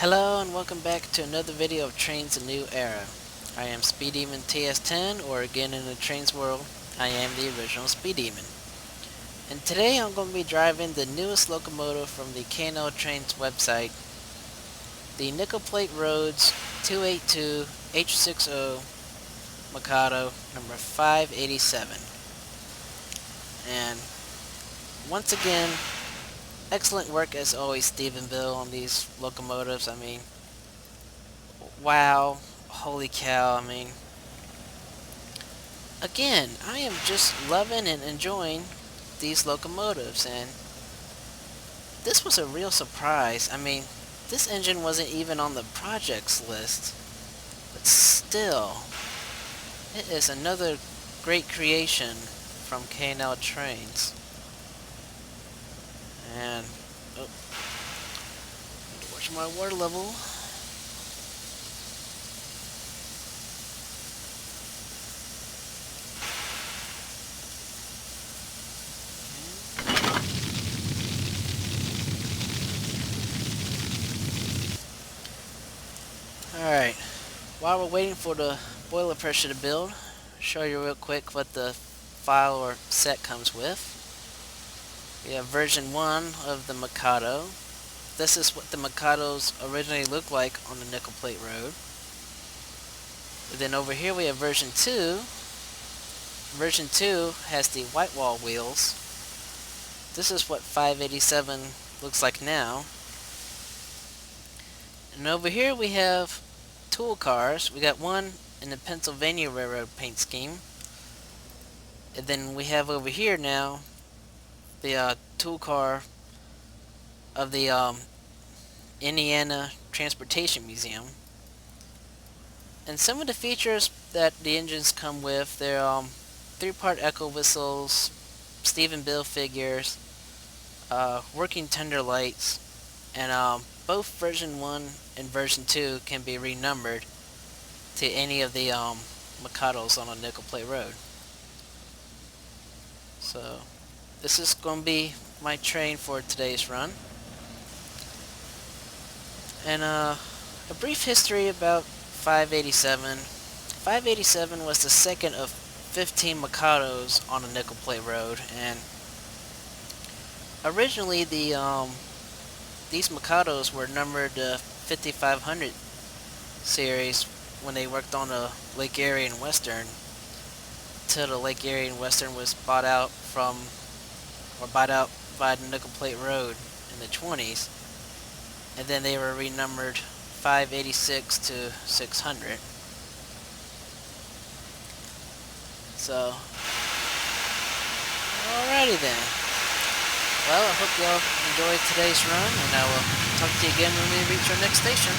Hello and welcome back to another video of Trainz A New Era. I am Speed Demon TS10, or again in the Trainz world, I am the original Speed Demon. And today I'm going to be driving the newest locomotive from the K&L Trainz website, the Plate Road H-6-o Mikado number 587. And once again, excellent work as always, Steve and Bill, on these locomotives. I mean, wow, holy cow. I mean, again, I am just loving and enjoying these locomotives, and this was a real surprise. I mean, this engine wasn't even on the projects list, but still, it is another great creation from K&L Trainz. And watch my water level. Alright, while we're waiting for the boiler pressure to build, show you real quick what the file or set comes with. We have version 1 of the Mikado. This is what the Mikados originally looked like on the Nickel Plate Road. And then over here we have version 2. Version 2 has the white wall wheels. This is what 587 looks like now. And over here we have tool cars. We got one in the Pennsylvania Railroad paint scheme. And then we have over here now the tool car of the Indiana Transportation Museum. And some of the features that the engines come with, they're 3-part echo whistles, Steve and Bill figures, working tender lights, and both version 1 and version 2 can be renumbered to any of the Mikados on a Nickel Plate Road. So this is going to be my train for today's run. And a brief history about 587. 587 was the second of 15 Mikados on a Nickel Plate Road, and originally these Mikados were numbered 5500 series when they worked on the Lake Erie and Western, till the Lake Erie and Western was bought out by the Nickel Plate Road in the 20s, and then they were renumbered 586 to 600. So, alrighty then. Well, I hope y'all enjoyed today's run, and I will talk to you again when we reach our next station.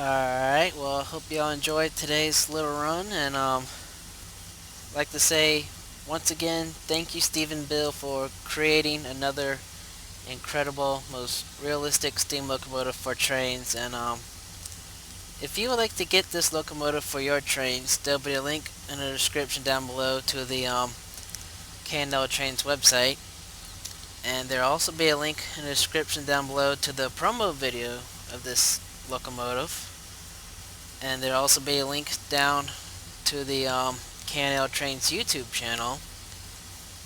Alright, well, I hope y'all enjoyed today's little run, and like to say once again, thank you, Stephen Bill, for creating another incredible, most realistic steam locomotive for trains. And if you would like to get this locomotive for your trains, there'll be a link in the description down below to the K&L Trainz website, and there'll also be a link in the description down below to the promo video of this locomotive, and there'll also be a link down to the K&L Trainz YouTube channel,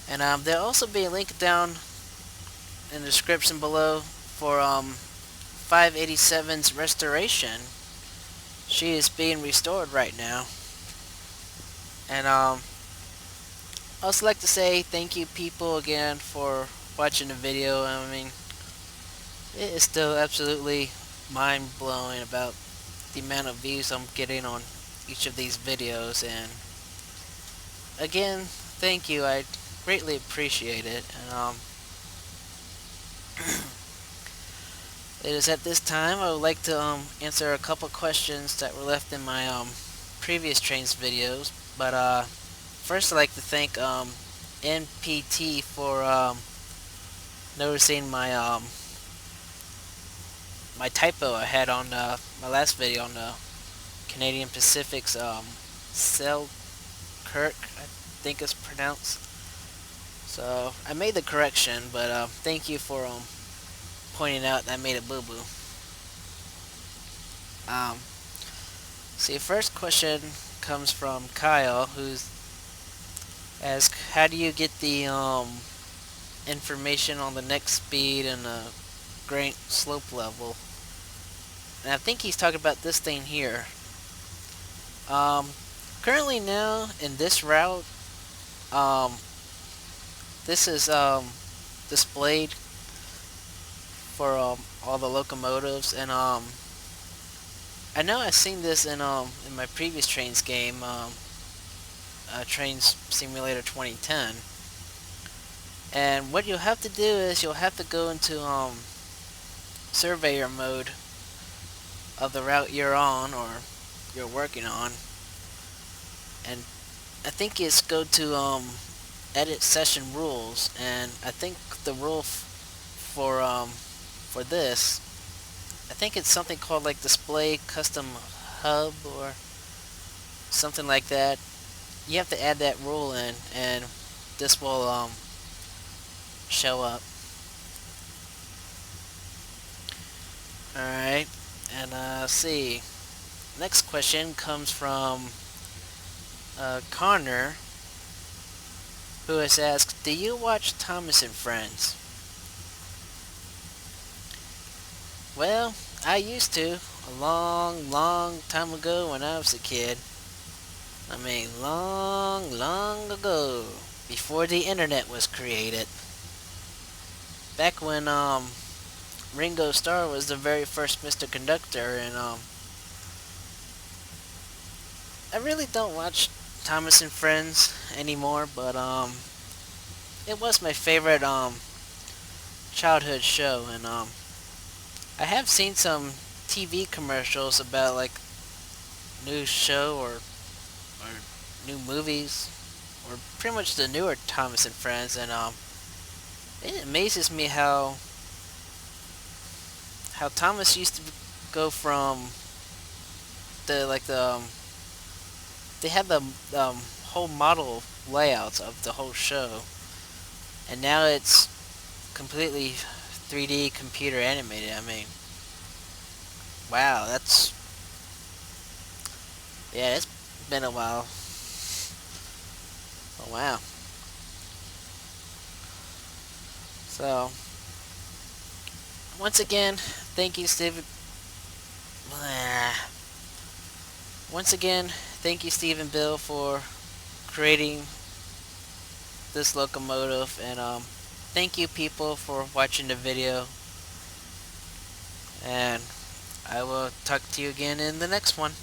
and there'll also be a link down in the description below for 587's restoration. She is being restored right now. And I also like to say thank you people again for watching the video. I mean, it is still absolutely mind-blowing about the amount of views I'm getting on each of these videos, and again, thank you. I greatly appreciate it. And it is at this time I would like to answer a couple questions that were left in my previous trains videos. But first, I'd like to thank NPT for noticing my typo I had on my last video on the Canadian Pacific's Selkirk, I think it's pronounced. So I made the correction, but thank you for pointing out that I made a boo-boo. See, first question comes from Kyle, who's asked, how do you get the information on the next speed and the grade slope level? And I think he's talking about this thing here. Currently now in this route, this is displayed for all the locomotives, and I know I've seen this in my previous Trains game, Trains Simulator 2010. And what you'll have to do is you'll have to go into surveyor mode of the route you're on or you're working on, and I think it's go to edit session rules, and I think the rule for this, I think it's something called like display custom hub or something like that. You have to add that rule in, and this will show up. Alright, and see. Next question comes from Connor, who has asked, do you watch Thomas and Friends? Well, I used to, a long, long time ago when I was a kid. I mean, long, long ago, before the internet was created. Back when Ringo Starr was the very first Mr. Conductor, and I really don't watch Thomas and Friends anymore, but it was my favorite childhood show, and I have seen some TV commercials about like new show or new movies, or pretty much the newer Thomas and Friends, and it amazes me how Thomas used to go from they had the whole model layouts of the whole show, and now it's completely 3D computer animated. I mean, wow, it's been a while. Oh wow. So once again, thank you, Stephen. Once again, thank you, Stephen Bill, for creating this locomotive, and thank you, people, for watching the video. And I will talk to you again in the next one.